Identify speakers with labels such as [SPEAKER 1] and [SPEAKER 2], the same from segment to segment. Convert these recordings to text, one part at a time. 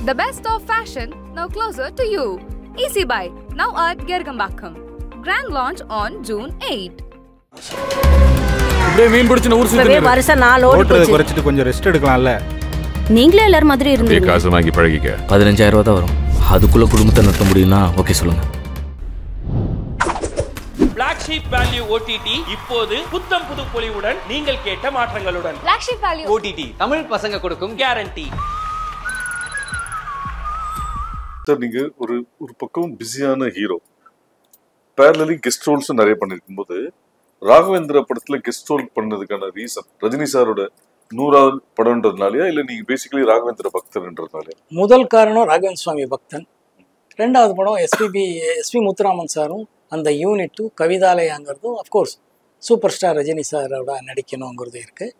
[SPEAKER 1] The best of fashion, now closer to you. Easy Buy, now at Gergambakam. Grand launch on June 8.
[SPEAKER 2] இப்படியே மீன் பிடிச்சு ஊர் சுத்தி
[SPEAKER 3] வருஷம் 4 ஓடி போச்சு.
[SPEAKER 2] குறைச்சிட்டு கொஞ்சம் ரெஸ்ட் எடுக்கலாம்ல.
[SPEAKER 3] நீங்களே எல்லாரும் மாதிரி இருந்தீங்க.
[SPEAKER 4] காசு வாங்கி பழகிக்க.
[SPEAKER 5] 15000 ரூபாய் தான் வரும். அதுக்குள்ள குடும்பத்தை நடத்த முடியும்னா ஓகே சொல்லுங்க.
[SPEAKER 6] Black Sheep Value OTT இப்போது புத்தம் புது பொலிவுடன் நீங்கள் கேட்ட மாற்றங்களுடன்.
[SPEAKER 1] Black Sheep Value
[SPEAKER 6] OTT Tamil பசங்க கொடுக்கும் கேரண்டி.
[SPEAKER 7] சார், நீங்க ஒரு பக்கம் பிஸியான ஹீரோ, பேரலி கெஸ்ட் ரோல்ஸ் நிறைய பண்ணிருக்கும் போது ராகவேந்திர படத்துல கெஸ்ட் ரோல் பண்ணதுக்கான ரீசன் ரஜினி சாரோட 100வது படம்ன்றதுனாலயா இல்ல நீங்க பேசிக்கலி ராகவேந்திர பக்தர்ன்றதுனாலயா?
[SPEAKER 8] முதல் காரணம் ராகவேந்திர சுவாமி பக்தன். ரெண்டாவது படம் எஸ்பி முத்துராமன் சாரும் அந்த யூனிட்டும் கவிதாலயாங்கிறதும் அஃப்கோர்ஸ் சூப்பர் ஸ்டார் ரஜினி சாரோட நடிக்கணுங்கிறது இருக்குது.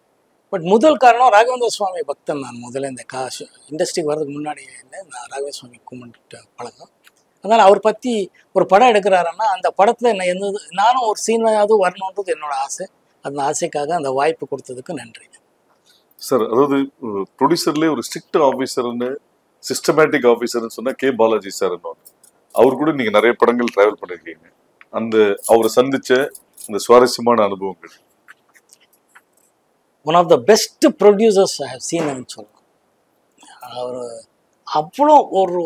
[SPEAKER 8] பட் முதல் காரணம் ராகவேந்திர சுவாமி பக்தன். நான் முதல்ல இந்த இண்டஸ்ட்ரிக்கு வர்றதுக்கு முன்னாடி நான் ராகவேந்திர சுவாமி கும்பிட்டு பழக்கம். அதனால் அவர் பற்றி ஒரு படம் எடுக்கிறாருன்னா அந்த படத்தில் என்ன நானும் ஒரு சீனாவது வரணுன்றது என்னோட ஆசை. அந்த ஆசைக்காக அந்த வாய்ப்பு கொடுத்ததுக்கு நன்றி
[SPEAKER 7] சார். அதாவது ப்ரொடியூசர்லேயே ஒரு ஸ்ட்ரிக்ட் ஆஃபீஸர்னு சிஸ்டமேட்டிக் ஆஃபீஸர்னு சொன்னால் கே பாலாஜி சார். அவர் கூட நீங்கள் நிறைய படங்கள் ட்ராவல் பண்ணியிருக்கீங்க. அந்த அவரை சந்திச்ச அந்த சுவாரஸ்யமான அனுபவங்கள்.
[SPEAKER 8] One of the best producers I have சீன்னு சொல்லலாம். அவர் அவ்வளோ ஒரு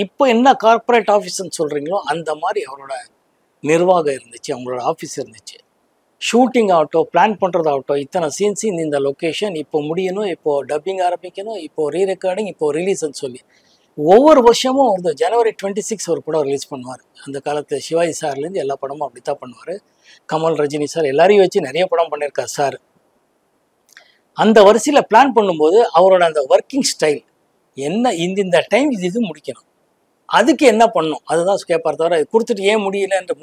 [SPEAKER 8] இப்போ என்ன கார்பரேட் ஆஃபீஸ்ன்னு சொல்கிறீங்களோ அந்த மாதிரி அவரோட நிர்வாகம் இருந்துச்சு, அவங்களோட ஆஃபீஸ் இருந்துச்சு. ஷூட்டிங் ஆகட்டும், பிளான் பண்ணுறதாகட்டும், இத்தனை சீன்ஸ் இந்த லொக்கேஷன் இப்போ முடியணும், இப்போது டப்பிங் ஆரம்பிக்கணும், இப்போது ரீ ரெக்கார்டிங், இப்போது ரிலீஸ்ன்னு சொல்லி ஒவ்வொரு வருஷமும் வந்து ஜனவரி 26 ஒரு படம் ரிலீஸ் பண்ணுவார். அந்த காலத்தில் சிவாஜி சார்லேருந்து எல்லா படமும் அப்படி தான் பண்ணுவார். கமல், ரஜினி சார் எல்லாரையும் வச்சு நிறைய படம் பண்ணியிருக்கார் சார். அந்த வரிசையில் பிளான் பண்ணும்போது அவரோட அந்த ஒர்க்கிங் ஸ்டைல் என்ன, இந்த டைம் இது முடிக்கணும், அதுக்கு என்ன பண்ணணும் அதுதான் கேட்பார். தவிர கொடுத்துட்டு ஏன் முடியலன்ற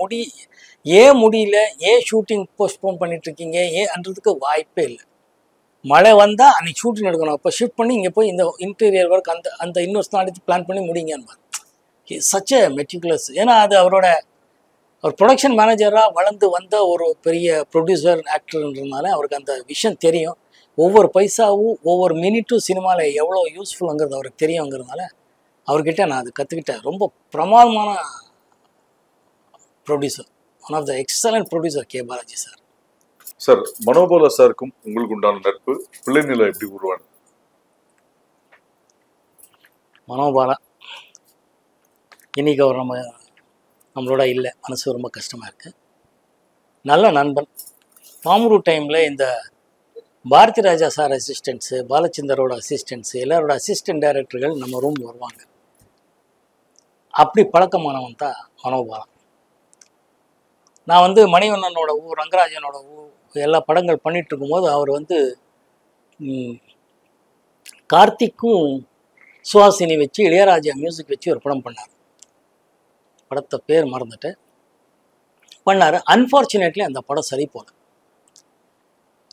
[SPEAKER 8] ஏன் முடியல, ஏன் ஷூட்டிங் போஸ்ட்போன் பண்ணிட்டுருக்கீங்க ஏன்றதுக்கு வாய்ப்பே இல்லை. மழை வந்தால் அன்றைக்கி ஷூட்டிங் எடுக்கணும், அப்போ ஷூட் பண்ணி இங்கே போய் இந்த இன்டீரியர் ஒர்க் அந்த இன்னொரு நாளைக்கு பிளான் பண்ணி முடிங்கன்னு சச் எ மெட்டிகுலஸ். ஏன்னா அது அவர் ப்ரொடக்ஷன் மேனேஜராக வளர்ந்து வந்த ஒரு பெரிய ப்ரொடியூசர் ஆக்டர்ன்றதுனால அவருக்கு அந்த விஷயம் தெரியும். ஒவ்வொரு பைசாவும் ஒவ்வொரு மினிட்டும் சினிமாவில் எவ்வளோ யூஸ்ஃபுல்லுங்கிறது அவருக்கு தெரியுங்கிறதுனால அவர்கிட்ட நான் அது கற்றுக்கிட்டேன். ரொம்ப பிரமாதமான producer, one of the excellent producer K Balaji sir.
[SPEAKER 7] Sir, Manobala சாருக்கும் உங்களுக்கு உண்டான நட்பு பிள்ளை நிலை எப்படி உருவானது?
[SPEAKER 8] மனோபாலா இன்னைக்கு அவர் நம்மளோட இல்லை, மனசு ரொம்ப கஷ்டமாக இருக்குது. நல்ல நண்பன். பாமரு டைமில் இந்த பாரதி ராஜா சார் அசிஸ்டன்ட்ஸு, பாலச்சந்தரோட அசிஸ்டன்ட்ஸு, எல்லாரோட அசிஸ்டன்ட் டைரக்டர்கள் நம்ம ரூம் வருவாங்க. அப்படி பழக்கமானவன் தான் மனோபாலா. நான் வந்து மணிவண்ணனோட ரங்கராஜனோட எல்லா படங்கள் பண்ணிட்டு இருக்கும்போது அவர் வந்து கார்த்திக்கும் சுஹாசினி வச்சு இளையராஜா மியூசிக் வச்சு ஒரு படம் பண்ணார். படத்தை பேர் மறந்துட்டு பண்ணார். அன்ஃபார்ச்சுனேட்லி அந்த படம் சரி போல.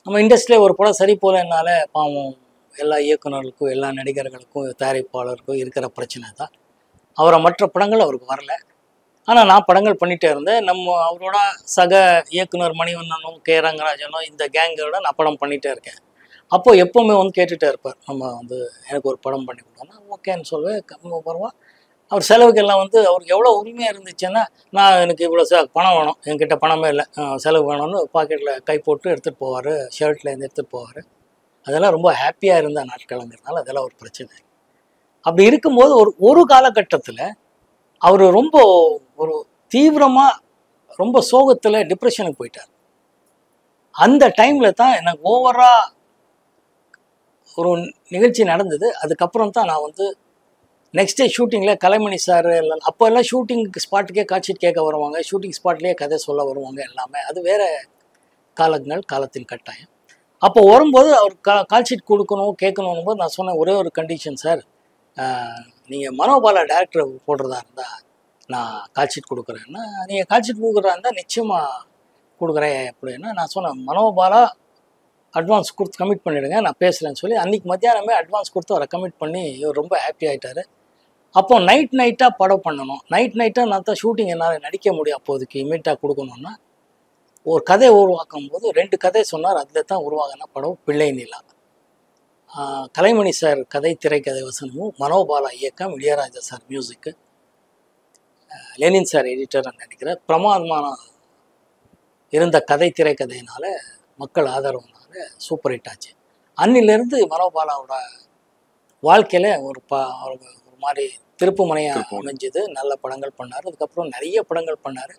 [SPEAKER 8] நம்ம இண்டஸ்ட்ரியில் ஒரு படம் சரி போலனால பாவம் எல்லா இயக்குநர்களுக்கும் எல்லா நடிகர்களுக்கும் தயாரிப்பாளருக்கும் இருக்கிற பிரச்சனை தான். அவரை மற்ற படங்கள் அவருக்கு வரல. ஆனால் நான் படங்கள் பண்ணிகிட்டே இருந்தேன். அவரோட சக இயக்குனர் மணிவண்ணனும் கே ரங்கராஜனும் இந்த கேங்கோட நான் படம் பண்ணிகிட்டே இருக்கேன். அப்போது எப்போவுமே வந்து கேட்டுகிட்டே இருப்பார், நம்ம வந்து எனக்கு ஒரு படம் பண்ணி கொடுத்தோன்னா ஓகேன்னு சொல்லுவேன். வருவான். அவர் செலவுக்கெல்லாம் வந்து அவருக்கு எவ்வளோ உரிமையாக இருந்துச்சுன்னா, நான் எனக்கு இவ்வளோ பணம் வேணும், என்கிட்ட பணமே இல்லை, செலவு வேணும்னு பாக்கெட்டில் கை போட்டு எடுத்துகிட்டு போவார், ஷர்ட்லேருந்து எடுத்துகிட்டு போவார். அதெல்லாம் ரொம்ப ஹாப்பியாக இருந்த நாட்களுங்கிறதுனால அதெல்லாம் ஒரு பிரச்சனை. அப்படி இருக்கும்போது ஒரு காலகட்டத்தில் அவர் ரொம்ப ஒரு தீவிரமாக ரொம்ப சோகத்தில் டிப்ரெஷனுக்கு போயிட்டார். அந்த டைமில் தான் எனக்கு ஓவராக ஒரு நிகழ்ச்சி நடந்தது. அதுக்கப்புறம் தான் நான் வந்து நெக்ஸ்ட் டே ஷூட்டிங்கில் கலைமணி சார் எல்லாம் அப்போ எல்லாம் ஷூட்டிங் ஸ்பாட்டுக்கே காட்சி கேட்க வருவாங்க, ஷூட்டிங் ஸ்பாட்லேயே கதை சொல்ல வருவாங்க. எல்லாமே அது வேறு காலத்தின் கட்டாயம். அப்போ வரும்போது அவர் கால்ஷீட் கொடுக்கணும் கேட்கணும் போது நான் சொன்னேன், ஒரே ஒரு கண்டிஷன் சார், நீங்கள் மனோபாலா டேரக்டர் போடுறதா இருந்தால் நான் கால்ஷீட் கொடுக்குறேன்னா, நீங்கள் கால்ஷீட் கொடுக்குறதா இருந்தால் நிச்சயமாக கொடுக்குறேன் அப்படின்னா. நான் சொன்னேன், மனோபாலா அட்வான்ஸ் கொடுத்து கமிட் பண்ணிவிடுங்க, நான் பேசுகிறேன்னு சொல்லி அன்றைக்கி மத்தியானமே அட்வான்ஸ் கொடுத்து அவரை கமிட் பண்ணி இவர் ரொம்ப ஹாப்பி ஆகிட்டார். அப்போ நைட்டாக படம் பண்ணணும். நைட்டாக நான் தான் ஷூட்டிங் என்னால் நடிக்க முடியும். அப்போதைக்கு இமீடியட்டாக கொடுக்கணுன்னா ஒரு கதை உருவாக்கும் போது 2 கதை சொன்னார். அதில் தான் உருவாகின படம் பிள்ளை நிலா. கலைமணி சார் கதை திரைக்கதை வசனமும், மனோபாலா இயக்கம், இளையராஜா சார் மியூசிக்கு, லெனின் சார் எடிட்டர் நினைக்கிறேன். பிரமாதமான இருந்த கதை திரைக்கதையினால மக்கள் ஆதரவுனால சூப்பர் ஹிட் ஆச்சு. அன்னிலிருந்து மனோபாலாவோட வாழ்க்கையில் ஒரு மாதிரி திருப்பு முனையாக அமைஞ்சது. நல்ல படங்கள் பண்ணார். அதுக்கப்புறம் நிறைய படங்கள் பண்ணார்.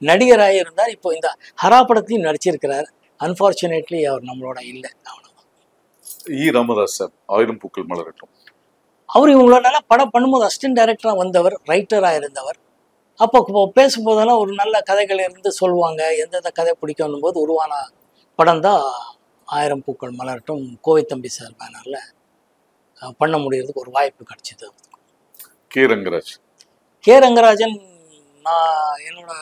[SPEAKER 8] நடிகராக இருந்தார். இப்போ இந்த ஹரா படத்தையும் நடிச்சிருக்கிறார். அன்ஃபார்ச்சுனேட்லி அவர் நம்மளோட இல்லை. அவ்வளோதான்.
[SPEAKER 7] ராமதாஸ் சார் ஆயிரம் பூக்கள் மலரட்டும்.
[SPEAKER 8] அவர் இவங்களோட படம் பண்ணும்போது அசிஸ்டன்ட் டைரக்டராக வந்தவர், ரைட்டராக இருந்தவர். அப்போ பேசும்போதெல்லாம் ஒரு நல்ல கதைகள் இருந்து சொல்லுவாங்க. எந்தெந்த கதை பிடிக்கும் போது உருவான படம் தான் ஆயிரம் பூக்கள் மலரட்டும். கோவை தம்பி சார் பேனரில் பண்ண முடியறதுக்கு ஒரு வாய்ப்பு கிடைச்சிது. கே ரங்கராஜன் நான் என்னோட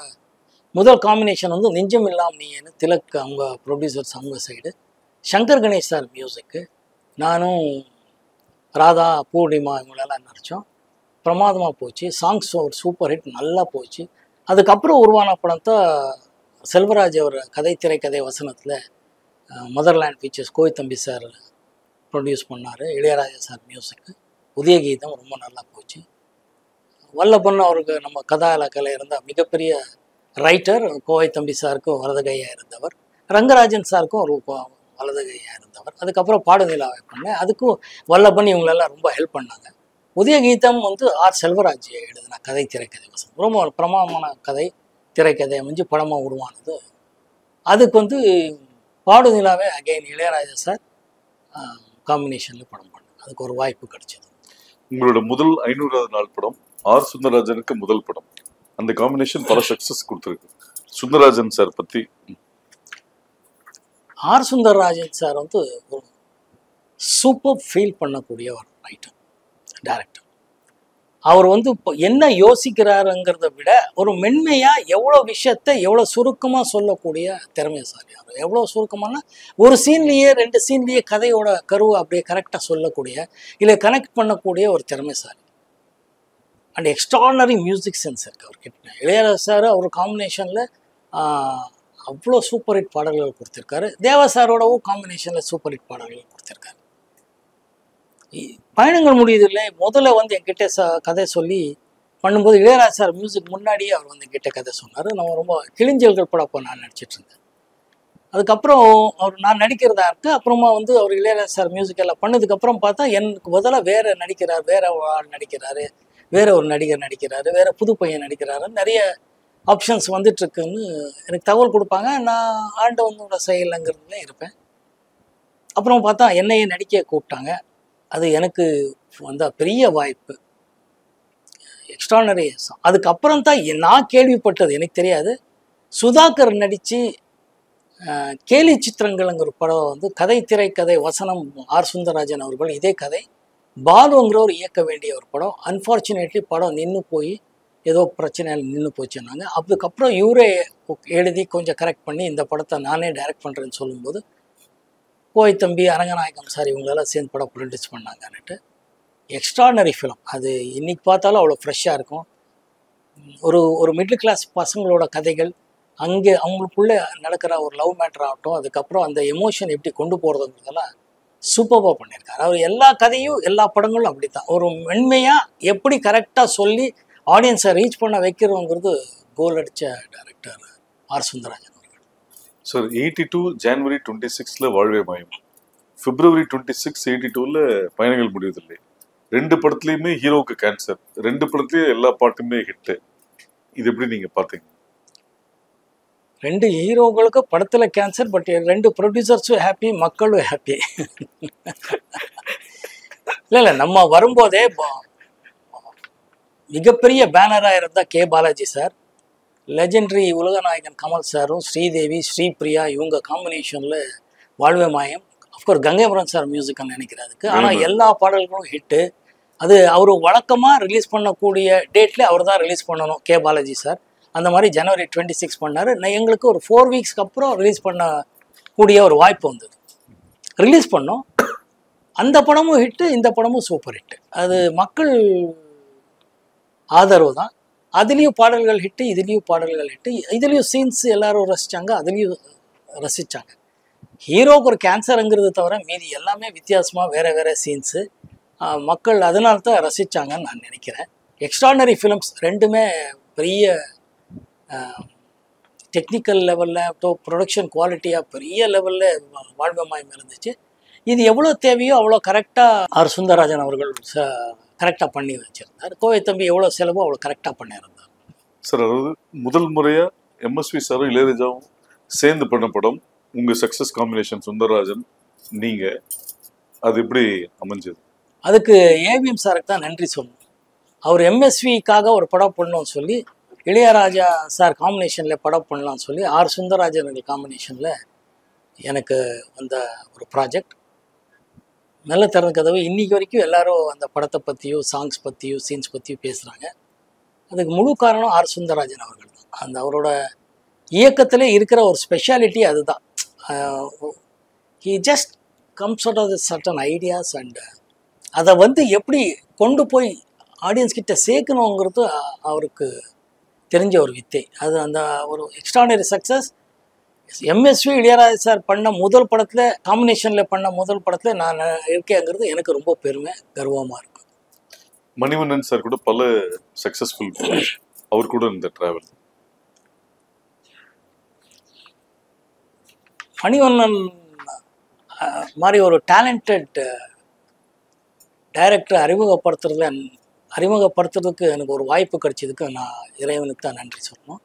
[SPEAKER 8] முதல் காம்பினேஷன் வந்து நெஞ்சம் இல்லாம் நீன்னு திலக் அவங்க ப்ரொடியூசர்ஸ் அவங்க சைடு, சங்கர் கணேஷ் சார் மியூசிக்கு, நானும் ராதா பூர்ணிமா இவங்களெல்லாம் நடித்தோம். பிரமாதமாக போச்சு. சாங்ஸ் ஒரு சூப்பர் ஹிட், நல்லா போச்சு. அதுக்கப்புறம் உருவான படம் தான் செல்வராஜ் அவர் கதை திரைக்கதை வசனத்தில் மதர்லேண்ட் பிக்சர்ஸ் கோவை தம்பி சார் ப்ரொடியூஸ் பண்ணார். இளையராஜா சார் மியூசிக்கு, உதய கீதம் ரொம்ப நல்லா போச்சு. வல்லபன் அவருக்கு நம்ம கதா இலக்கில் இருந்த மிகப்பெரிய ரைட்டர். கோவை தம்பி சாருக்கும் வலதுகையாக இருந்தவர், ரங்கராஜன் சாருக்கும் ஒரு வலதுகையாக இருந்தவர். அதுக்கப்புறம் பாடுநிலாவை பண்ணேன். அதுக்கும் வல்லபன் இவங்களெல்லாம் ரொம்ப ஹெல்ப் பண்ணாங்க. உதய கீதம் வந்து ஆர் செல்வராஜ் எழுதின கதை திரைக்கதை வசனம். ரொம்ப பிரமாதமான கதை திரைக்கதை அமைஞ்சு படமாக உருவானது. அதுக்கு வந்து பாடுநிலாவே அகைன் இளையராஜா சார் காம்பினேஷனில் படம் பண்ணேன். அதுக்கு ஒரு வாய்ப்பு கிடைச்சது.
[SPEAKER 7] உங்களோட முதல் 500வது நாள் படம் ஆர் சுந்தரராஜனுக்கு முதல் படம். அந்த காம்பினேஷன் பல சக்சஸ் கொடுத்துருக்கு. சுந்தரராஜன் சார் பற்றி.
[SPEAKER 8] ஆர் சுந்தரராஜன் சார் வந்து ஒரு சூப்பர் ஃபீல் பண்ணக்கூடிய ஒரு ரைட்டர், டைரக்டர். அவர் வந்து இப்போ என்ன யோசிக்கிறாருங்கிறத விட ஒரு மென்மையாக எவ்வளோ விஷயத்தை எவ்வளோ சுருக்கமாக சொல்லக்கூடிய திறமைசாலி. அவர் எவ்வளோ சுருக்கமானா ஒரு சீன்லேயே 2 சீன்லேயே கதையோட கருவை அப்படியே கரெக்டாக சொல்லக்கூடிய, இல்லை கனெக்ட் பண்ணக்கூடிய ஒரு திறமைசாலி. அண்ட் எக்ஸ்ட்ரானரி மியூசிக் சென்ஸ் இருக்குது அவர்கிட்ட. இளையராஜா சார் அவர் காம்பினேஷனில் அவ்வளோ சூப்பர் ஹிட் பாடல்கள் கொடுத்துருக்காரு. தேவா சாரோடவும் காம்பினேஷனில் சூப்பர் ஹிட் பாடல்கள் கொடுத்துருக்காரு. பயணங்கள் முடியுது இல்லை, முதல்ல வந்து என்கிட்ட கதை சொல்லி பண்ணும்போது இளையராஜா சார் மியூசிக் முன்னாடியே அவர் வந்து என்கிட்ட கதை சொன்னார். நான் ரொம்ப கிளிஞ்சல்கள் படம் அப்போ நான் நடிச்சிட்டு இருந்தேன். அதுக்கப்புறம் அவர் நான் நடிக்கிறதா இருக்குது. அப்புறமா வந்து அவர் இளையராஜா சார் மியூசிக் எல்லாம் பண்ணதுக்கப்புறம் பார்த்தா எனக்கு பதிலாக வேறு நடிக்கிறார், வேறு ஆள் நடிக்கிறாரு, வேறு ஒரு நடிகர் நடிக்கிறாரு, வேறு புது பையன் நடிக்கிறாரு, நிறைய ஆப்ஷன்ஸ் வந்துட்டுருக்குன்னு எனக்கு தகவல் கொடுப்பாங்க. நான் ஆண்டவனோட செயலுங்கிறதுல இருப்பேன். அப்புறம் பார்த்தா என்னையே நடிக்க கூப்பிட்டாங்க. அது எனக்கு வந்த பெரிய வாய்ப்பு, எக்ஸ்ட்ரானரி. அதுக்கப்புறம் தான் நான் கேள்விப்பட்டது, எனக்கு தெரியாது. சுதாகர் நடித்து கேலி சித்திரங்கள்ங்கிற படம் வந்து கதை திரைக்கதை வசனம் ஆர் சுந்தரராஜன் அவர்கள். இதே கதை பாலுங்கிறவர் இயக்க வேண்டிய ஒரு படம். அன்ஃபார்ச்சுனேட்லி படம் நின்று போய் ஏதோ பிரச்சனையில் நின்று போச்சுன்னாங்க. அதுக்கப்புறம் இவரே எழுதி கொஞ்சம் கரெக்ட் பண்ணி இந்த படத்தை நானே டைரக்ட் பண்ணுறேன்னு சொல்லும்போது கோவை தம்பி, அரங்கநாயகம் சார் இவங்களெல்லாம் சேர்ந்து படம் ப்ரொடியூஸ் பண்ணாங்கன்னுட்டு எக்ஸ்ட்ரானரி ஃபிலிம். அது இன்றைக்கி பார்த்தாலும் அவ்வளோ ஃப்ரெஷ்ஷாக இருக்கும். ஒரு மிடில் கிளாஸ் பசங்களோட கதைகள், அங்கே அவங்களுக்குள்ளே நடக்கிற ஒரு லவ் மேட்டர் ஆகட்டும், அதுக்கப்புறம் அந்த எமோஷன் எப்படி கொண்டு போகிறதுங்கிறதெல்லாம் சூப்பராக பண்ணியிருக்காரு. அவர் எல்லா கதையும் எல்லா படங்களும் அப்படி தான் ஒரு மென்மையாக எப்படி கரெக்டாக சொல்லி ஆடியன்ஸை ரீச் பண்ண வைக்கிறோங்கிறது கோல் அடித்த டைரக்டர் ஆர் சுந்தரராஜன் அவர்கள்.
[SPEAKER 7] சார் 82 ஜனவரி 26 வாழ்வே மாயம், பிப்ரவரி 26 82 பயணங்கள் முடிவதில்லை. 2 படத்துலையுமே ஹீரோவுக்கு கேன்சர், 2 படத்துலையும் எல்லா பாட்டுமே ஹிட்டு. இது எப்படி நீங்கள் பார்த்தீங்க?
[SPEAKER 8] 2 ஹீரோங்களுக்கு படத்தில் கேன்சர், பட் 2 ப்ரொடியூசர்ஸும் ஹாப்பி, மக்களும் ஹாப்பி. இல்லை நம்ம வரும்போதே மிகப்பெரிய பேனராக இருந்தால் கே பாலாஜி சார், லெஜெண்டரி உலகநாயகன் கமல் சாரும், ஸ்ரீதேவி, ஸ்ரீபிரியா இவங்க காம்பினேஷனில் வாழ்வே மாயம். அஃப்கோர்ஸ் கங்கைபுரம் சார் மியூசிக்னு நினைக்கிறதுக்கு. ஆனால் எல்லா பாடல்களும் ஹிட்டு. அது அவர் வழக்கமாக ரிலீஸ் பண்ணக்கூடிய டேட்ல அவர் தான் ரிலீஸ் பண்ணணும், கே பாலாஜி சார். அந்த மாதிரி ஜனவரி 26 பண்ணார். எங்களுக்கு ஒரு 4 வீக்ஸ்க்கு அப்புறம் ரிலீஸ் பண்ணக்கூடிய ஒரு வாய்ப்பு வந்தது. ரிலீஸ் பண்ணோம். அந்த படமும் ஹிட்டு, இந்த படமும் சூப்பர் ஹிட்டு. அது மக்கள் ஆதரவு தான். அதுலேயும் பாடல்கள் ஹிட்டு, இதுலேயும் பாடல்கள் ஹிட்டு. இதுலேயும் சீன்ஸ் எல்லாரும் ரசித்தாங்க, அதுலேயும் ரசித்தாங்க. ஹீரோக்கு ஒரு கேன்சருங்கிறது தவிர மீதி எல்லாமே வித்தியாசமாக வேறு வேறு சீன்ஸு. மக்கள் அதனால தான் ரசித்தாங்கன்னு நான் நினைக்கிறேன். எக்ஸ்ட்ராடனரி ஃபிலிம்ஸ் ரெண்டுமே பெரிய டெக்னிக்கல் லெவலில் ப்ரொடக்ஷன் குவாலிட்டியாக பெரிய லெவலில் வாழ்வமயம் இருந்துச்சு. இது எவ்வளோ தேவையோ அவ்வளோ கரெக்டாக ஆர் சுந்தரராஜன் அவர்கள் கரெக்டாக பண்ணி வச்சுருந்தார். கோவை தம்பி எவ்வளோ செலவோ அவ்வளோ கரெக்டாக பண்ணியிருந்தார்.
[SPEAKER 7] சார், அதாவது முதல் முறையாக எம்எஸ்வி சாரும் இளையராஜாவும் சேர்ந்து பண்ண படம் உங்கள் சக்ஸஸ் காம்பினேஷன் சுந்தரராஜன் நீங்கள், அது எப்படி அமைஞ்சது?
[SPEAKER 8] அதுக்கு ஏவிஎம் சாருக்கு தான் நன்றி சொல்லணும். அவர் எம்எஸ்விக்காக ஒரு படம் பண்ணணும்னு சொல்லி இளையராஜா சார் காம்பினேஷனில் படம் பண்ணலாம்னு சொல்லி ஆர் சுந்தரராஜன் காம்பினேஷனில் எனக்கு வந்த ஒரு ப்ராஜெக்ட். நல்ல திறந்த கதவு. இன்றைக்கி வரைக்கும் எல்லாரும் அந்த படத்தை பற்றியும் சாங்ஸ் பற்றியும் சீன்ஸ் பற்றியும் பேசுகிறாங்க. அதுக்கு முழு காரணம் ஆர் சுந்தரராஜன் அவர்கள் தான். அந்த அவரோட இயக்கத்தில் இருக்கிற ஒரு ஸ்பெஷாலிட்டி அதுதான். He just comes out of the certain ideas and அதை வந்து எப்படி கொண்டு போய் ஆடியன்ஸ் கிட்ட சேர்க்கணுங்கிறது அவருக்கு தெரிஞ்ச ஒரு வித்தை. அது அந்த ஒரு extraordinary success. MSV Ilaiyaraaja sir பண்ண முதல் படத்தில் காம்பினேஷனில் பண்ண முதல் படத்தில் நான் இருக்கேங்கிறது எனக்கு ரொம்ப பெருமை, கர்வமாக இருக்கும்.
[SPEAKER 7] மணிவண்ணன் சார் கூட பல சக்ஸஸ்ஃபுல் அவர் கூட இந்த டிராவல்.
[SPEAKER 8] மணிவண்ணன் மாதிரி ஒரு டேலண்டட் டைரக்டரை அறிமுகப்படுத்துறதுக்கு எனக்கு ஒரு வாய்ப்பு கிடைச்சதுக்கு நான் இறைவனுக்கு தான் நன்றி சொல்லணும்.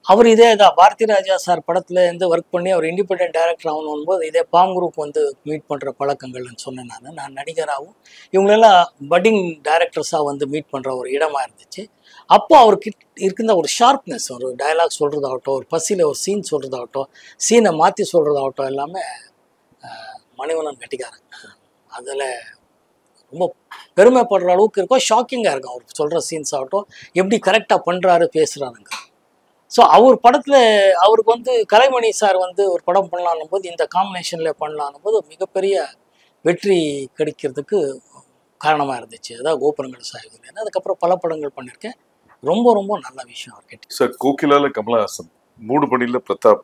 [SPEAKER 8] அவர் இதே தான் பாரதி ராஜா சார் படத்தில் இருந்து ஒர்க் பண்ணி அவர் இண்டிபெண்டன்ட் டைரக்டர் ஆகணும் போது இதே பாம் குரூப் வந்து மீட் பண்ணுற பழக்கங்கள்னு சொன்னேன். நான் நடிகராகவும் இவங்களெல்லாம் பட்டிங் டைரக்டர்ஸாக வந்து மீட் பண்ணுற ஒரு இடமா இருந்துச்சு. அப்போ அவருக்கு இருக்கின்ற ஒரு ஷார்ப்னஸ், ஒரு டயலாக் சொல்கிறதாகட்டும், ஒரு பசியில் ஒரு சீன் சொல்கிறதாகட்டும், சீனை மாற்றி சொல்கிறதாகட்டும், எல்லாமே மணிவண்ணன் கட்டிக்காரன். அதில் ரொம்ப பெருமைப்படுற அளவுக்கு இருக்கும். ஷாக்கிங்காக இருக்கும் அவர் சொல்கிற சீன்ஸ் ஆகட்டும், எப்படி கரெக்டாக பண்ணுறாரு பேசுகிறாருங்க. ஸோ அவர் படத்தில் அவருக்கு வந்து கலைமணி சார் வந்து ஒரு படம் பண்ணலான்னும் போது இந்த காம்பினேஷனில் பண்ணலான்னும் போது மிகப்பெரிய வெற்றி கிடைக்கிறதுக்கு காரணமாக இருந்துச்சு. அதான் கோபுரங்கள் சாய்வு. அதுக்கப்புறம் பல படங்கள் பண்ணியிருக்கேன். ரொம்ப ரொம்ப நல்ல விஷயம் அவர் கேட்டு.
[SPEAKER 7] சார், கோகிலால கமலஹாசன், மூடு பணியில் பிரதாப்,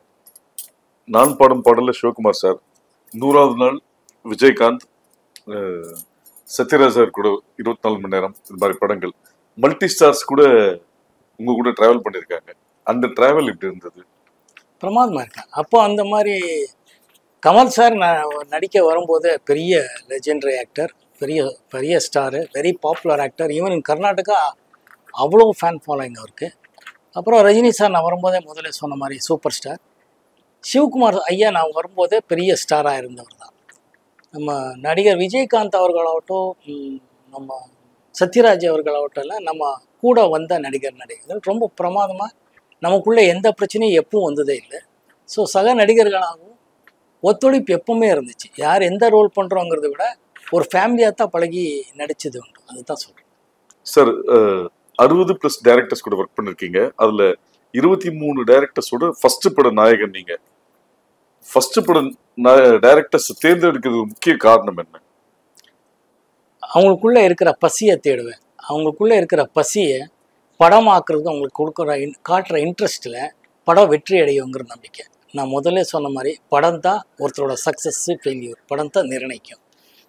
[SPEAKER 7] நான் பாடும் பாடலில் சிவகுமார் சார், 100வது நாள் விஜயகாந்த், சத்யராஜ் சார் கூட 24 மணி நேரம், இது மாதிரி படங்கள் மல்டி ஸ்டார்ஸ் கூட உங்க கூட டிராவல் பண்ணியிருக்காங்க. அந்த டிராவல் எப்படி இருந்தது?
[SPEAKER 8] பிரமாதமாக இருக்கேன். அப்போ அந்த மாதிரி கமல் சார் நான் நடிக்க வரும்போது பெரிய லெஜெண்டரி ஆக்டர், பெரிய பெரிய star, very popular actor. Even in Karnataka அவ்வளோ ஃபேன் ஃபாலோயிங் அவருக்கு. அப்புறம் ரஜினி சார் நான் வரும்போதே முதல்ல சொன்ன மாதிரி சூப்பர் ஸ்டார். சிவகுமார் ஐயா நான் வரும்போதே பெரிய ஸ்டாராக இருந்தவர் தான். நம்ம நடிகர் விஜயகாந்த் அவர்களாகட்டும், நம்ம சத்யராஜ் அவர்களாகட்டும் எல்லாம் நம்ம கூட வந்த நடிகர்கள் ரொம்ப பிரமாதமாக, நமக்குள்ளே எந்த பிரச்சனையும் எப்பவும் வந்ததே இல்லை. ஸோ சக நடிகர்களாகவும் ஒத்துழைப்பு எப்பவுமே இருந்துச்சு. யார் எந்த ரோல் பண்ணுறோங்கிறத விட ஒரு ஃபேமிலியாக தான் பழகி நடிச்சது உண்டு. அதுதான் சொல்கிறேன்.
[SPEAKER 7] சார், 60+ டைரக்டர்ஸ் கூட ஒர்க் பண்ணிருக்கீங்க. அதில் 23 டைரக்டர்ஸோட ஃபர்ஸ்ட் பட நாயகன் நீங்கள். ஃபர்ஸ்ட் பட டைரக்டர்ஸ் தேர்ந்தெடுக்கிறது முக்கிய காரணம் என்ன?
[SPEAKER 8] அவங்களுக்குள்ளே இருக்கிற பசியை தேடுவேன். அவங்களுக்குள்ளே இருக்கிற பசியை படமாக்குறது அவங்களுக்கு காட்டுற இன்ட்ரெஸ்ட்டில் படம் வெற்றி அடையுங்கிற நம்பிக்கை. நான் முதல்ல சொன்ன மாதிரி படம் தான் ஒருத்தரோட சக்ஸஸ்ஸு ஃபெயில்யூர், படம் தான் நிர்ணயிக்கும்.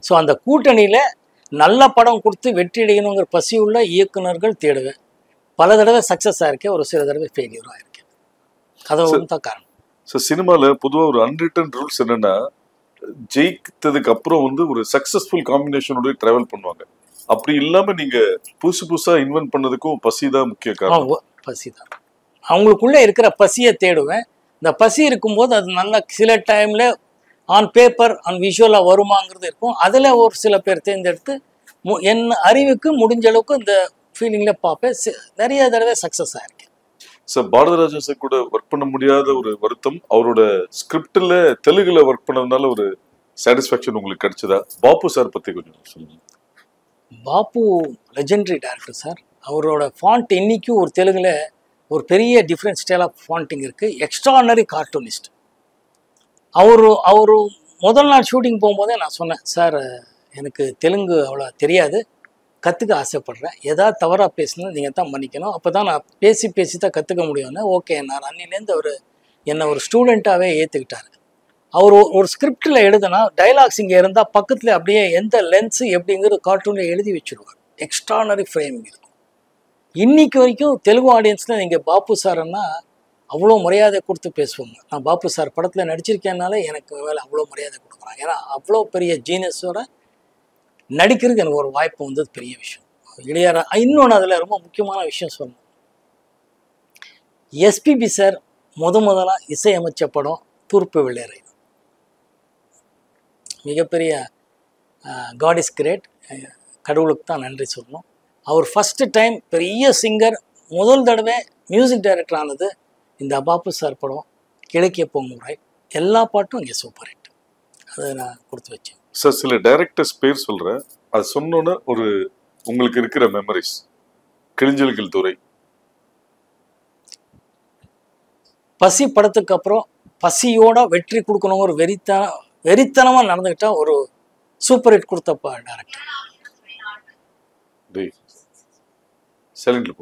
[SPEAKER 8] ஸோ அந்த கூட்டணியில் நல்ல படம் கொடுத்து வெற்றி அடையணுங்கிற பசி உள்ள இயக்குநர்கள் தேடுவேன். பல தடவை சக்ஸஸ் ஆயிருக்கேன், ஒரு சில தடவை ஃபெயில்யூர் ஆயிருக்கேன். அது தான் காரணம்.
[SPEAKER 7] ஸோ சினிமாவில் பொதுவாக ஒரு அன்ரிட்டன் ரூல்ஸ் என்னென்னா, ஜெயித்ததுக்கு அப்புறம் வந்து ஒரு சக்ஸஸ்ஃபுல் காம்பினேஷனோட ட்ராவல் பண்ணுவாங்க. அப்படி இல்லாமல் நீங்கள் புதுசாக இன்வென்ட் பண்ணதுக்கும் பசி தான் முக்கிய காரணம்.
[SPEAKER 8] பசி தான். அவங்களுக்குள்ளே இருக்கிற பசியை தேடுவேன். இந்த பசி இருக்கும்போது அது நல்லா சில டைமில் ஆன் பேப்பர் ஆன் விஷுவலாக வருமாங்கிறது இருக்கும். அதில் ஒரு சில பேர் தேர்ந்தெடுத்து என் அறிவுக்கு முடிஞ்ச அளவுக்கு இந்த ஃபீலிங்கில் பார்ப்பேன். நிறைய தடவை சக்ஸஸ் ஆகிருக்கேன்.
[SPEAKER 7] சார், பாரதிராஜா சார் கூட ஒர்க் பண்ண முடியாத ஒரு வருத்தம், அவரோட ஸ்கிரிப்டில் தெலுங்குல ஒர்க் பண்ணதுனால ஒரு சாட்டிஸ்ஃபேக்ஷன் உங்களுக்கு கிடைச்சதா? பாப்பு சார் பற்றி கொஞ்சம் சொல்லுங்கள்.
[SPEAKER 8] பாப்பு லெஜெண்டரி டைரக்டர் சார். அவரோட ஃபாண்ட் இன்னைக்கும் ஒரு தெலுங்குல ஒரு பெரிய டிஃப்ரெண்ட் ஸ்டைல் ஆஃப் ஃபாண்டிங் இருக்குது. Extraordinary cartoonist. அவரு முதல் நாள் ஷூட்டிங் போகும்போதே நான் சொன்னேன், சார் எனக்கு தெலுங்கு அவ்வளோ தெரியாது, கற்றுக்க ஆசைப்பட்றேன். ஏதாவது தவறாக பேசினா நீங்கள் தான் மன்னிக்கணும், அப்போ தான் நான் பேசி தான் கற்றுக்க முடியும்னு. ஓகே, நான் அன்னிலேருந்து என்னை ஒரு ஸ்டூடெண்ட்டாகவே ஏற்றுக்கிட்டாரு. அவர் ஒரு ஸ்கிரிப்டில் எழுதுனா டைலாக்ஸ் இங்கே இருந்தால் பக்கத்தில் அப்படியே எந்த லென்ஸு எப்படிங்கிறது கார்ட்டூனில் எழுதி வச்சுருவார். எக்ஸ்ட்ரானரி ஃப்ரேமிங் இருக்கும். இன்னைக்கு வரைக்கும் தெலுங்கு ஆடியன்ஸில் நீங்கள் பாப்பு சார்ன்னா அவ்வளோ மரியாதை கொடுத்து பேசுவாங்க. நான் பாப்பு சார் படத்தில் நடிச்சிருக்கேன்னாலே எனக்கு மேலே அவ்வளோ மரியாதை கொடுக்குறாங்க. ஏன்னா அவ்வளோ பெரிய ஜீனியஸோட நடிக்கிறதுக்கு எனக்கு ஒரு வாய்ப்பு வந்தது பெரிய விஷயம். இன்னொன்று அதில் ரொம்ப முக்கியமான விஷயம் சொல்லணும். எஸ்பிபி சார் முதலாக இசையமைச்ச படம் தூர்ப்பு வெள்ளையரை. மிகப்பெரிய காட் இஸ் கிரேட், கடவுளுக்கு தான் நன்றி சொல்லணும். அவர் ஃபஸ்ட்டு டைம் பெரிய சிங்கர் முதல் தடவை மியூசிக் டைரக்டர் ஆனது இந்த பாப்பு சார் படம் கிழக்கிய பொங்குமுறை. எல்லா பாட்டும் இங்கே சூப்பர் ஹிட். அதை நான் கொடுத்து வச்சேன்.
[SPEAKER 7] சார் சில டைரக்டர்ஸ் பேர் சொல்கிறேன், அது சொன்னோன்னே ஒரு உங்களுக்கு இருக்கிற மெமரிஸ். கிளிஞ்சல்கள் துறை
[SPEAKER 8] பசி படத்துக்கு அப்புறம் சசியோட வெற்றி கொடுக்கணும் ஒரு வெறித்தனமா நடந்துக்கிட்டா ஒரு சூப்பர் ஹிட் கொடுத்தப்பா டைரக்டர்.
[SPEAKER 7] சைலண்ட்ல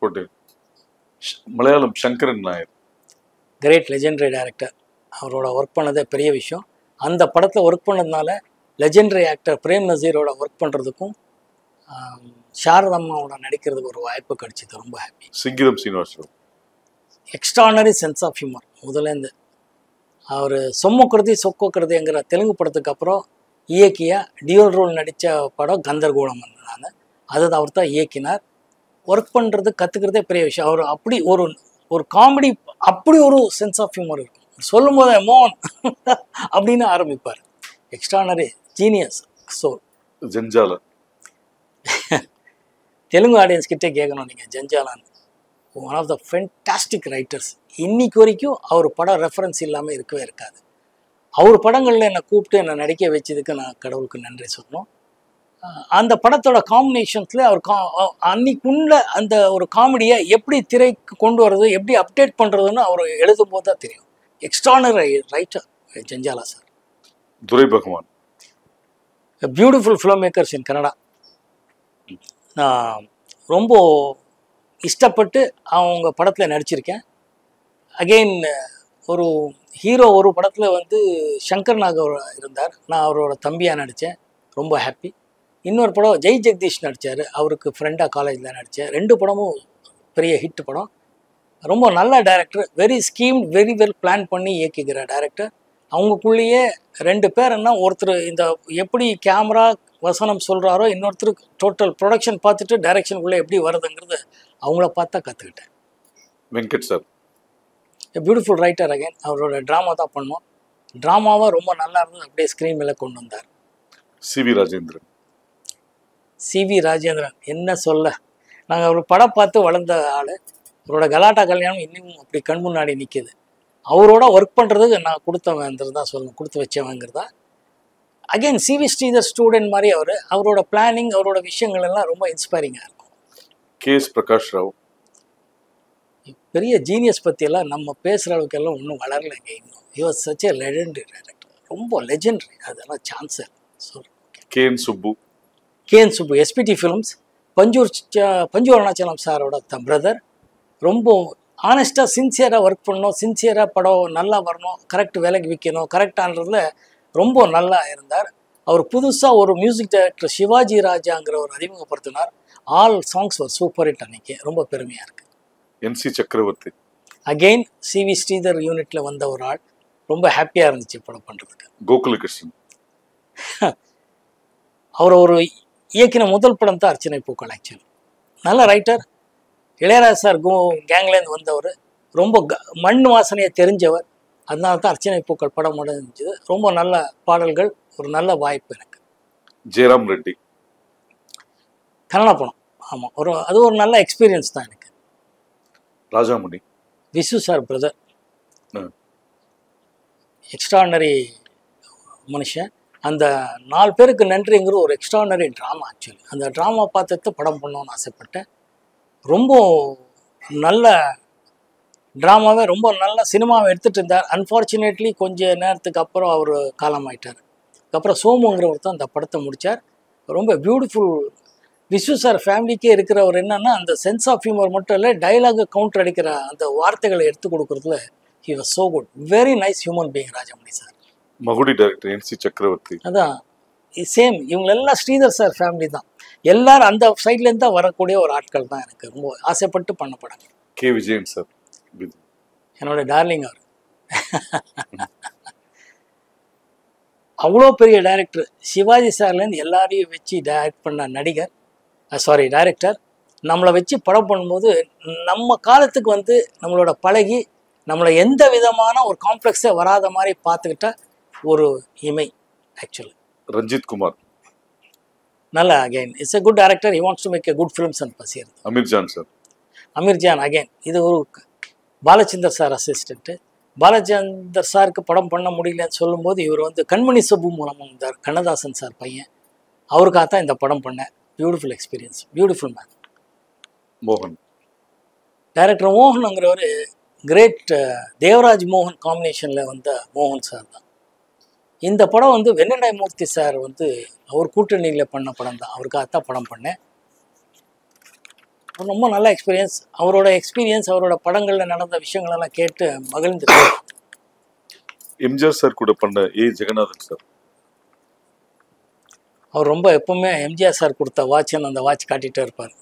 [SPEAKER 7] போட்டு Malayalam Sankaran Nair,
[SPEAKER 8] great legendary director. அவரோட ஒர்க் பண்ணதே பெரிய விஷயம். அந்த படத்தில் ஒர்க் பண்ணதுனால லெஜெண்டரி ஆக்டர் பிரேம் நசீரோட ஒர்க் பண்ணுறதுக்கும் சாரதம்மாவோட நடிக்கிறதுக்கு ஒரு வாய்ப்பு கிடைச்சிது. ரொம்ப happy.
[SPEAKER 7] Singeetam Srinivasan
[SPEAKER 8] extraordinary sense of humour. முதலேருந்து அவர் சொம்மக்குறதி சொக்கோக்குறதுங்கிற தெலுங்கு படத்துக்கு அப்புறம் இயக்கிய டியூல் ரோல் நடித்த படம் கந்தர்கோலம். நான் அதை அவர் தான் இயக்கினார். ஒர்க் பண்ணுறது கற்றுக்கிறதே பெரிய விஷயம். அவர் அப்படி ஒரு காமெடி, அப்படி ஒரு சென்ஸ் ஆஃப் ஹியூமர் இருக்கும். சொல்லும் போதே மோன் அப்படின்னு ஆரம்பிப்பார். Extraordinary genius soul.
[SPEAKER 7] Jandhyala
[SPEAKER 8] Telugu audience கிட்டே கேட்கணும் நீங்கள். Jandhyala one of the fantastic writers. இன்னைக்கு வரைக்கும் அவர் படம் ரெஃபரன்ஸ் இல்லாமல் இருக்கவே இருக்காது. அவர் படங்களில் என்னை கூப்பிட்டு என்னை நடிக்க வச்சதுக்கு நான் கடவுளுக்கு நன்றி சொல்லணும். அந்த படத்தோட காம்பினேஷன்ஸில் அவர் அன்னைக்குள்ள அந்த ஒரு காமெடியை எப்படி திரைக்கு கொண்டு வர்றது, எப்படி அப்டேட் பண்ணுறதுன்னு அவர் எழுதும் போது தான் தெரியும். Extraordinary writer Jandhyala sir.
[SPEAKER 7] Dorai Bhagavan,
[SPEAKER 8] beautiful film makers in Kannada. நான் ரொம்ப இஷ்டப்பட்டு அவங்க படத்தில் நடிச்சிருக்கேன். அகெயின் ஒரு ஹீரோ ஒரு படத்தில் வந்து சங்கர் நாக் இருந்தார். நான் அவரோட தம்பியாக நடித்தேன். ரொம்ப ஹாப்பி. இன்னொரு படம் ஜெய் ஜெகதீஷ் நடித்தார். அவருக்கு ஃப்ரெண்டாக காலேஜில் நடித்தேன். 2 படமும் பெரிய ஹிட் படம். ரொம்ப நல்ல director. Very scheme, very well plan பண்ணி இயக்கிக்கிற டைரக்டர். அவங்களுக்குள்ளேயே 2 பேர்னா ஒருத்தர் இந்த எப்படி கேமரா வசனம் சொல்கிறாரோ, இன்னொருத்தர் டோட்டல் ப்ரொடக்ஷன் பார்த்துட்டு டைரக்ஷனுக்குள்ளே எப்படி வருதுங்கிறது அவங்கள பார்த்தா கற்றுக்கிட்டேன்.
[SPEAKER 7] Venkat sir
[SPEAKER 8] beautiful writer. Again அவரோட ட்ராமா தான் பண்ணோம். ட்ராமாவாக ரொம்ப நல்லா இருந்தது. அப்படியே ஸ்க்ரீன் மேலே கொண்டு வந்தார்.
[SPEAKER 7] சிவி ராஜேந்திரன்.
[SPEAKER 8] சிவி ராஜேந்திரன் என்ன சொல்ல, நாங்கள் அவர் படம் பார்த்து வளர்ந்த ஆள். அவரோட கலாட்டா கல்யாணம் இன்னும் அப்படி கண் முன்னாடி நிற்கிது. அவரோட ஒர்க் பண்ணுறதுக்கு நான் கொடுத்தவங்கிறது தான் சொல்லணும், கொடுத்து வச்சவங்கிறதா. அகெயின் சிவி ஸ்ரீதர் ஸ்டூடெண்ட் மாதிரி அவரோட பிளானிங், அவரோட விஷயங்கள் எல்லாம் ரொம்ப இன்ஸ்பைரிங்காக இருக்கும்.
[SPEAKER 7] கேஎஸ் பிரகாஷ் ராவ்
[SPEAKER 8] பெரிய ஜீனியஸ் பற்றியெல்லாம் நம்ம பேசுகிற அளவுக்கு எல்லாம் ஒன்றும் வளரலைங்க இன்னும். He was such a legendary director. ரொம்ப லெஜெண்டரி. அதெல்லாம் சான்ஸர்.
[SPEAKER 7] KN Subbu.
[SPEAKER 8] KN Subbu SPT films. Panchu Arunachalam சாரோட பிரதர். ரொம்ப ஆனஸ்ட்டாக சின்சியராக ஒர்க் பண்ணணும், சின்சியராக படம் நல்லா வரணும், கரெக்ட் வேலைக்கு விற்கணும், கரெக்டானதில் ரொம்ப நல்லா இருந்தார். அவர் புதுசாக ஒரு மியூசிக் டைரக்டர் சிவாஜி ராஜாங்கிற ஒரு அறிமுகப்படுத்தினார். ஆல் சாங்ஸ் ஒரு சூப்பர் ஹிட். அன்னைக்கு ரொம்ப பெருமையாக இருக்குது.
[SPEAKER 7] என்சி சக்கரவர்த்தி.
[SPEAKER 8] அகெயின் சிவி ஸ்ரீதர் யூனிட்டில் வந்த ஒரு ஆள். ரொம்ப ஹாப்பியாக இருந்துச்சு படம் பண்ணுறதுக்கு.
[SPEAKER 7] கோகுலகிருஷ்ணன்.
[SPEAKER 8] அவர் ஒரு இயக்கின முதல் படம் தான் அர்ச்சனை பூக்கள். ஆக்சுவலி நல்ல ரைட்டர். இளையராஜா சார் கேங்லேருந்து வந்தவர். ரொம்ப மண் வாசனையை தெரிஞ்சவர். அதனால தான் அர்ச்சனை பூக்கள் படம் முடிஞ்சது. ரொம்ப நல்ல பாடல்கள், ஒரு நல்ல வாய்ப்பு எனக்கு.
[SPEAKER 7] ஜெயராம் ரெட்டி.
[SPEAKER 8] கன்னடா படம். ஆமாம், அது ஒரு நல்ல எக்ஸ்பீரியன்ஸ் தான் எனக்கு.
[SPEAKER 7] Rajamani.
[SPEAKER 8] Visu sir brother. Extraordinary மனுஷன். அந்த 4 பேருக்கு நன்றிங்கிற ஒரு எக்ஸ்ட்ரானரி ட்ராமா. ஆக்சுவலி அந்த ட்ராமா பார்த்துட்டு படம் பண்ணணும்னு ஆசைப்பட்டேன். ரொம்ப நல்ல ட்ராமாவே, ரொம்ப நல்ல சினிமாவை எடுத்துகிட்டு இருந்தார். அன்ஃபார்ச்சுனேட்லி கொஞ்சம் நேரத்துக்கு அப்புறம் அவர் காலமாயிட்டார். அதுக்கப்புறம் சோமுங்கிறவர் தான் அந்த படத்தை முடித்தார். ரொம்ப பியூட்டிஃபுல். விஸ்வ சார் ஃபேமிலிக்கே இருக்கிறவர் என்னன்னா, அந்த சென்ஸ் ஆஃப் ஹியூமர் மட்டும் இல்லை, டைலாகை கவுண்டர் அடிக்கிற அந்த வார்த்தைகளை எடுத்து கொடுக்குறதுல he was so good, very nice human being Rajamani sir.
[SPEAKER 7] Magudi director NC Chakravarthy.
[SPEAKER 8] அதான் சேம், இவங்க எல்லாம் ஸ்ரீதர் சார் ஃபேமிலி தான். எல்லாரும் அந்த சைட்லேருந்து தான் வரக்கூடிய ஒரு ஆட்கள் தான். எனக்கு ரொம்ப ஆசைப்பட்டு பண்ண படம்.
[SPEAKER 7] K. விஜயன் சார்,
[SPEAKER 8] என்னோட டார்லிங் அவர். அவ்வளோ பெரிய டைரக்டர், சிவாஜி சார்லேருந்து எல்லாரையும் வச்சு டைரக்ட் பண்ண நடிகர், டைரக்டர். நம்மளை வச்சு படம் பண்ணும்போது நம்ம காலத்துக்கு வந்து நம்மளோட பழகி நம்மளை எந்த விதமான ஒரு காம்ப்ளெக்ஸே வராத மாதிரி பார்த்துக்கிட்ட ஒரு இமை ஆக்சுவலி.
[SPEAKER 7] ரஞ்சித் குமார்.
[SPEAKER 8] நல்ல again it's a good director. He wants to make a good films and பசியர்.
[SPEAKER 7] அமீர்ஜான் சார்.
[SPEAKER 8] அமீர்ஜான் அகைன் இது ஒரு பாலச்சந்தர் சார் அசிஸ்டண்ட்டு. பாலச்சந்தர் சாருக்கு படம் பண்ண முடியலன்னு சொல்லும்போது இவர் வந்து கண்மணி சபு மூலமாக வந்தார், கண்ணதாசன் சார் பையன். அவருக்காகத்தான் இந்த படம் பண்ணேன். Beautiful experience, beautiful man.
[SPEAKER 7] மோகன்.
[SPEAKER 8] டைரக்டர் மோகன்ங்கிறவர் கிரேட் தேவராஜ் மோகன் காம்பினேஷனில் வந்த மோகன் சார் தான். இந்த படம் வந்து வெண்ணடாய் மூர்த்தி சார் வந்து அவர் கூட்டணியில் பண்ண படம் தான். அவருக்காகத்தான் படம் பண்ணேன். ரொம்ப நல்ல எக்ஸ்பீரியன்ஸ். அவரோட படங்களில் நடந்த விஷயங்களெல்லாம் கேட்டு மகிழ்ந்து.
[SPEAKER 7] எம்ஜிஆர் சார் கூட பண்ண ஜெகநாதன் சார்.
[SPEAKER 8] அவர் ரொம்ப எப்பவுமே எம்ஜிஆர் சார் கொடுத்த வாட்ச்னு அந்த வாட்ச் காட்டிகிட்டே இருப்பார்.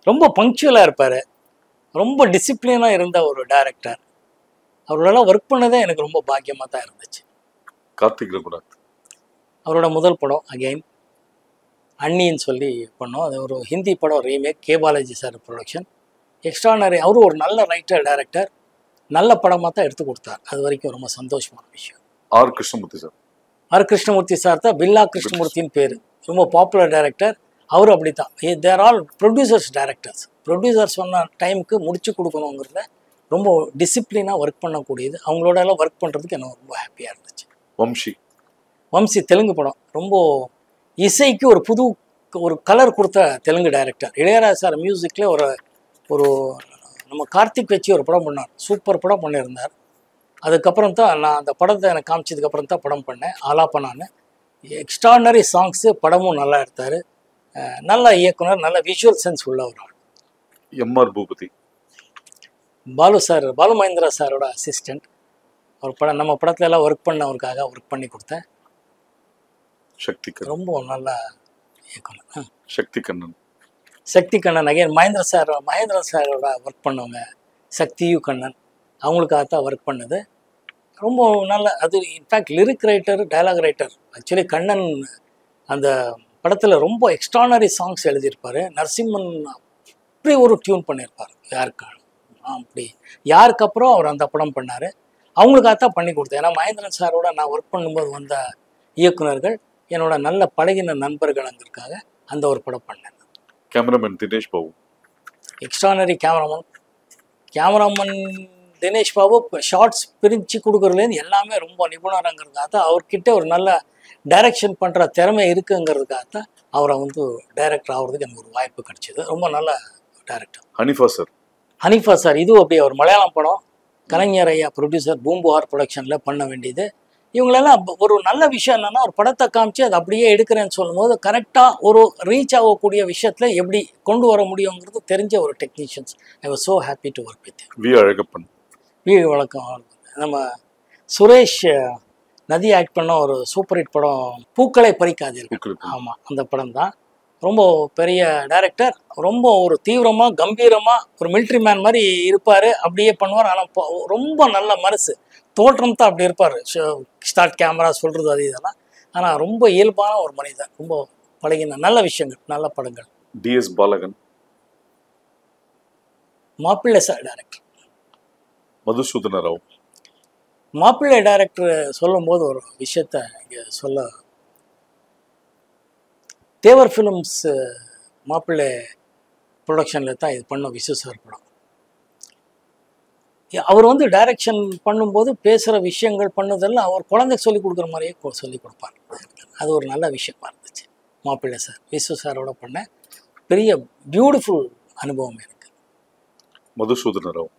[SPEAKER 8] ரொம்ப பங்க்சுவலாக இருப்பார். ரொம்ப டிசிப்ளினாக இருந்த ஒரு டைரக்டர். அவரோட ஒர்க் பண்ணதே எனக்கு ரொம்ப பாக்கியமாக தான் இருந்துச்சு.
[SPEAKER 7] கார்த்திக் ரகுநாத்.
[SPEAKER 8] அவரோட முதல் படம் அகெயின் அண்ணின்னு சொல்லி பண்ணோம். அது ஒரு ஹிந்தி படம் remake, K Balaji sir production. Extraordinary. அவரும் ஒரு நல்ல ரைட்டர் டைரக்டர். நல்ல படமாக தான் எடுத்து கொடுத்தார். அது வரைக்கும் ரொம்ப சந்தோஷமான விஷயம்.
[SPEAKER 7] R Krishnamurthy sir.
[SPEAKER 8] R Krishnamurthy sir தான் பில்லா கிருஷ்ணமூர்த்தின்னு பேர். ரொம்ப பாப்புலர் டைரக்டர். அவரும் அப்படி தான். தேர் ஆல் ப்ரொடியூசர்ஸ் டைரக்டர்ஸ். ப்ரொடியூசர் சொன்ன டைமுக்கு முடிச்சு கொடுக்கணுங்கிறத ரொம்ப டிசிப்ளினாக ஒர்க் பண்ணக்கூடியது. அவங்களோட எல்லாம் ஒர்க் பண்ணுறதுக்கு எனக்கு ரொம்ப ஹாப்பியாக இருந்துச்சு. வம்சி தெலுங்கு படம். ரொம்ப இசைக்கு ஒரு கலர் கொடுத்த தெலுங்கு டைரக்டர். இளையராஜா சார் மியூசிக்கில் ஒரு நம்ம கார்த்திக் வச்சு ஒரு படம் பண்ணார். சூப்பர் படம் பண்ணியிருந்தார். அதுக்கப்புறம் தான் நான் அந்த படத்தை எனக்கு காமிச்சதுக்கப்புறம் தான் படம் பண்ணேன். ஆலாப்பனான்னு. Extraordinary songs. படமும் நல்லா எடுத்தார். நல்ல இயக்குனர், நல்ல விஷுவல் சென்ஸ் உள்ள ஒரு ஆள்.
[SPEAKER 7] MR பூபதி.
[SPEAKER 8] பாலு மகேந்திரா சாரோட அசிஸ்டண்ட். அவர் நம்ம படத்துல எல்லாம் ஒர்க் பண்ணி கொடுத்தேன். ரொம்ப நல்ல இயக்குனர். சக்தி கண்ணன் அகைன் மகேந்திர சாரோட ஒர்க் பண்ணவங்க. சக்தியு கண்ணன் அவங்களுக்காகத்தான் ஒர்க் பண்ணது. ரொம்ப நல்ல. அது in fact lyric writer, dialogue writer. Actually Kannan அந்த படத்தில் ரொம்ப எக்ஸ்ட்ரானரி சாங்ஸ் எழுதியிருப்பார். நரசிம்மன் அப்படி ஒரு டியூன் பண்ணியிருப்பார். யாருக்கப்புறம் அவர் அந்த படம் பண்ணார். அவங்களுக்காகத்தான் பண்ணி கொடுத்தேன். ஏன்னா மகேந்திரன் சாரோட நான் ஒர்க் பண்ணும்போது வந்த இயக்குனர்கள் என்னோட நல்ல பழகின நண்பர்கள்ங்கிறதுக்காக அந்த ஒரு படம் பண்ணேன்.
[SPEAKER 7] Cameraman Dinesh Babu.
[SPEAKER 8] Extraordinary cameraman Dinesh Babu. Shots பிரித்து கொடுக்குறதுலேருந்து எல்லாமே ரொம்ப நிபுணருங்கிறதுக்காக தான் அவர்கிட்ட ஒரு நல்ல டைரக்ஷன் பண்ணுற திறமை இருக்குங்கிறதுக்காக தான் அவரை வந்து டைரக்டர் ஆகிறதுக்கு எனக்கு ஒரு வாய்ப்பு கிடைச்சிது. ரொம்ப நல்ல டைரக்டர். ஹனிஃபா சார் இதுவும் அப்படி ஒரு மலையாளம் படம். கலைஞர் ஐயா ப்ரொடியூசர், பூம்புகார் ப்ரொடக்ஷனில் பண்ண வேண்டியது. இவங்களெல்லாம் ஒரு நல்ல விஷயம் என்னென்னா, ஒரு படத்தை காமிச்சு அதை அப்படியே எடுக்கிறேன்னு சொல்லும்போது கரெக்டாக ஒரு ரீச் ஆகக்கூடிய விஷயத்தில் எப்படி கொண்டு வர முடியுங்கிறது தெரிஞ்ச ஒரு technicians. I was so happy to work with. வி வழக்கம். நம்ம சுரேஷ் நதி ஆக்ட் பண்ண ஒரு சூப்பர் ஹிட் படம் பூக்களை பறிக்காதீர்கள். ஆமாம், அந்த படம் தான். ரொம்ப பெரிய டைரக்டர். ரொம்ப ஒரு தீவிரமாக கம்பீரமாக ஒரு மிலிட்ரி மேன் மாதிரி இருப்பார். அப்படியே பண்ணுவார். ஆனால் ரொம்ப நல்ல மனசு. தோற்றம் தான் அப்படி இருப்பார். ஸ்டார்ட் கேமரா சொல்கிறது அது இதெல்லாம். ஆனால் ரொம்ப இயல்பான ஒரு மனிதன். ரொம்ப பழகின நல்ல விஷயங்கள், நல்ல படங்கள்.
[SPEAKER 7] DS பாலகன்.
[SPEAKER 8] மாப்பிள்ளை சார் டைரக்டர்.
[SPEAKER 7] மதுசூதன ராவ்.
[SPEAKER 8] மாப்பிள்ளை டைரக்டர் சொல்லும்போது ஒரு விஷயத்த இங்கே சொல்ல, தேவர் ஃபிலிம்ஸ் மாப்பிள்ளை ப்ரொடக்ஷனில் தான் இது பண்ண விசு சார் படம். அவர் வந்து டைரக்ஷன் பண்ணும்போது பேசுகிற விஷயங்கள் பண்ணதெல்லாம் அவர் குழந்தைக்கு சொல்லிக் கொடுக்குற மாதிரியே சொல்லிக் கொடுப்பார். அது ஒரு நல்ல விஷயமா இருந்துச்சு. மாப்பிள்ளை சார் விசு சாரோட பண்ண பெரிய பியூட்டிஃபுல் அனுபவம் எனக்கு.
[SPEAKER 7] மதுசூதன ராவ்.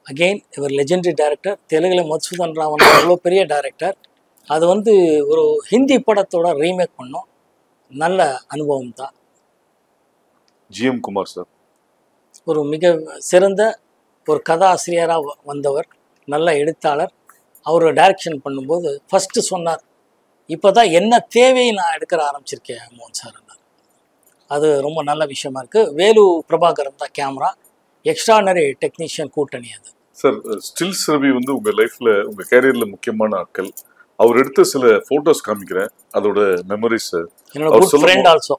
[SPEAKER 8] அகெயின் இவர் லெஜெண்டரி டைரக்டர். தெலுங்கில் மதுசூதன் ராவன் அவ்வளோ பெரிய டைரக்டர். அது வந்து ஒரு ஹிந்தி படத்தோட ரீமேக் பண்ணோம். நல்ல அனுபவம் தான்.
[SPEAKER 7] GM Kumar sir.
[SPEAKER 8] ஒரு மிக சிறந்த ஒரு கதாசிரியராக வந்தவர், நல்ல எழுத்தாளர். அவர் டைரக்ஷன் பண்ணும்போது ஃபஸ்ட்டு சொன்னார், இப்போ தான் என்ன தேவையை நான் எடுக்கிற ஆரம்பிச்சிருக்கேன் மோகன் சார். அது ரொம்ப நல்ல விஷயமா இருக்குது. வேலு பிரபாகரன் தான் கேமரா, எக்ஸ்ட்ரானரி டெக்னீஷியன் கூட்டணி அது.
[SPEAKER 7] சார், ஸ்டில்ஸ் ரவி வந்து உங்கள் லைஃப்பில் உங்கள் கேரியரில் முக்கியமான ஆட்கள். அவர் எடுத்த சில ஃபோட்டோஸ் காமிக்கிறேன், அதோட மெமரிஸ்.
[SPEAKER 8] என்னோட குட் ஃப்ரெண்ட் ஆல்சோ.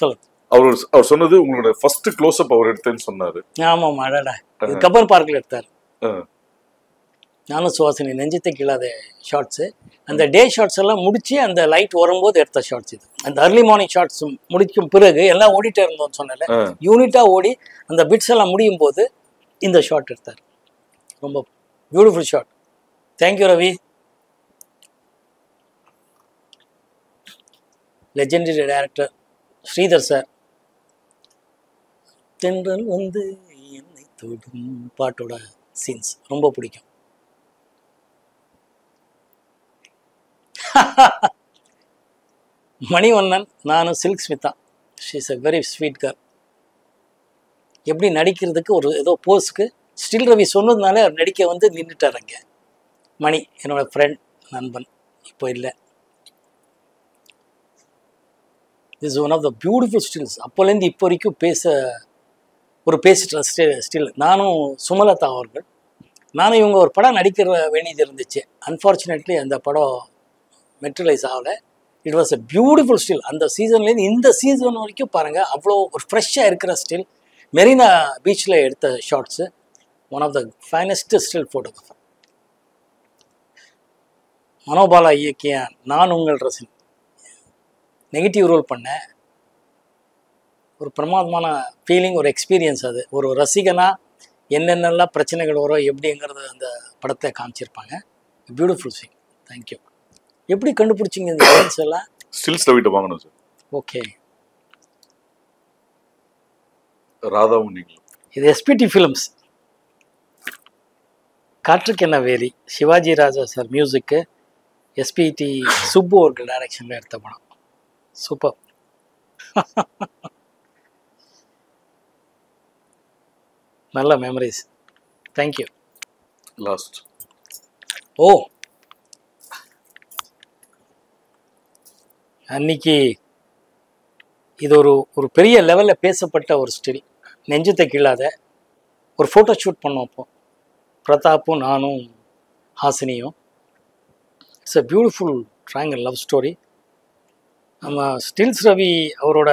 [SPEAKER 8] சொல்லுங்க.
[SPEAKER 7] அவர் சொன்னது உங்களோட ஃபர்ஸ்ட் க்ளோஸ் அப் அவர் எடுத்தேன்னு சொன்னாரு.
[SPEAKER 8] ஆமாம், அடடா, கப்பர் பார்க்கில் எடுத்தார். நானும் சுவாசினி நெஞ்சத்தை கிழாத ஷார்ட்ஸு. அந்த டே ஷார்ட்ஸ் எல்லாம் முடிச்சு அந்த லைட் வரும்போது எடுத்த ஷார்ட்ஸ் இது. அந்த அர்லி மார்னிங் ஷார்ட்ஸ் முடிக்கும் பிறகு எல்லாம் ஓடிட்டே இருந்தோம்னு சொன்னல, யூனிட்டாக ஓடி அந்த பிட்ஸ் எல்லாம் முடியும் போது இந்த ஷார்ட் எடுத்தார். ரொம்ப beautiful short. Thank you Ravi. Legendary director Sridhar sir. தென்றல் வந்து என்னை தொடும் பாட்டோட சீன்ஸ் ரொம்ப பிடிக்கும். மணிவண்ணன், நானும் Silk Smitha. She is a very sweet girl. எப்படி நடிக்கிறதுக்கு ஒரு ஏதோ போஸ்க்கு ஸ்டில் ரவி சொன்னதுனால அவர் நடிக்க வந்து நின்றுட்டார் அங்கே. மணி என்னோட ஃப்ரெண்ட், நண்பன், இப்போ இல்லை. This one of the beautiful stills. அப்போலேருந்து இப்போ வரைக்கும் பேசிட்டு ஸ்டில். நானும் சுமலதா அவர்கள், நானும் இவங்க ஒரு படம் நடிக்கிற வேண்டியது இருந்துச்சு. அன்ஃபார்ச்சுனேட்லி அந்த படம் மெட்ரலைஸ் ஆகலை. It was a beautiful still. அந்த சீசன்லேருந்து இந்த சீசன் வரைக்கும் பாருங்கள், அவ்வளோ ஒரு ஃப்ரெஷ்ஷாக இருக்கிற ஸ்டில். மெரினா பீச்சில் எடுத்த shots. One of the finest still photographer. Manobala இயக்கிய நான் உங்கள் ரசின் நெகட்டிவ் ரோல் பண்ணேன். ஒரு பிரமாதமான ஃபீலிங், ஒரு எக்ஸ்பீரியன்ஸ். அது ஒரு ரசிகனாக என்னென்னலாம் பிரச்சனைகள் வரும் எப்படிங்கிறது அந்த படத்தை காமிச்சிருப்பாங்க. Beautiful scene. தேங்க்யூ. எப்படி கண்டுபிடிச்சிங்க இந்த எவிடன்ஸ் எல்லாம்?
[SPEAKER 7] ஸ்டில்ஸ் ரவிட்ட வாங்கணும் சார்.
[SPEAKER 8] ஓகே.
[SPEAKER 7] ராதாவும் நீங்களும்.
[SPEAKER 8] இது எஸ்பிடி ஃபிலிம்ஸ். காற்றுக்கு என்ன வேலி, சிவாஜி ராஜா சார் மியூசிக்கு, எஸ்பிடி சுப்பு அவர்கள் டைரக்ஷனில் எடுத்த படம். சூப்பர். நல்ல மெமரிஸ். தேங்க்யூ.
[SPEAKER 7] லாஸ்ட்.
[SPEAKER 8] ஓ, அன்னைக்கு இது ஒரு பெரிய லெவலில் பேசப்பட்ட ஒரு ஸ்டில். நெஞ்சத்தை கீழாத ஒரு ஃபோட்டோ ஷூட் பண்ணோம். அப்போ பிரதாப்பும் நானும் ஹாசினியும். It's a beautiful triangle love story. நம்ம ஸ்டில்ஸ் ரவி அவரோட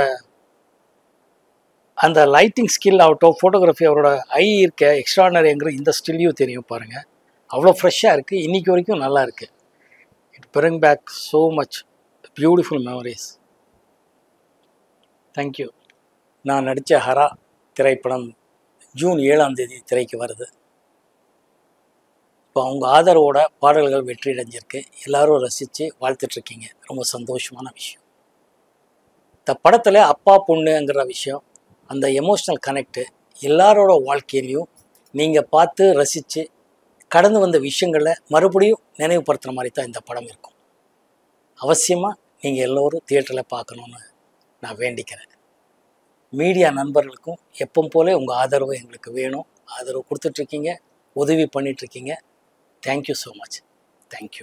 [SPEAKER 8] அந்த லைட்டிங் ஸ்கில் ஆகட்டும், ஃபோட்டோகிராஃபி, அவரோட ஐ இருக்க எக்ஸ்ட்ரானரிங்கிற இந்த ஸ்டில்லையும் தெரியும் பாருங்கள். அவ்வளோ ஃப்ரெஷ்ஷாக இருக்குது, இன்றைக்கி வரைக்கும் நல்லா இருக்குது. It bring back so much beautiful memories. Thank you. நான் நடித்த ஹரா திரைப்படம் ஜூன் 7ஆம் தேதி திரைக்கு வருது. இப்போ அவங்க ஆதரவோட பாடல்கள் வெற்றி அடைஞ்சிருக்கு. எல்லோரும் ரசித்து வாழ்த்துட்ருக்கீங்க. ரொம்ப சந்தோஷமான விஷயம். இந்த படத்தில் அப்பா பொண்ணுங்கிற விஷயம், அந்த எமோஷ்னல் கனெக்டு எல்லாரோட வாழ்க்கையிலையும் நீங்கள் பார்த்து ரசித்து கடந்து வந்த விஷயங்களை மறுபடியும் நினைவுபடுத்துகிற மாதிரி தான் இந்த படம் இருக்கும். அவசியமாக நீங்கள் எல்லோரும் தியேட்டரில் பார்க்கணுன்னு நான் வேண்டிக்கிறேன். மீடியா நண்பர்களுக்கும் எப்பவும் போல உங்கள் ஆதரவு எங்களுக்கு வேணும். ஆதரவு கொடுத்துட்ருக்கீங்க, உதவி பண்ணிகிட்ருக்கீங்க. Thank you so much. தேங்க்யூ.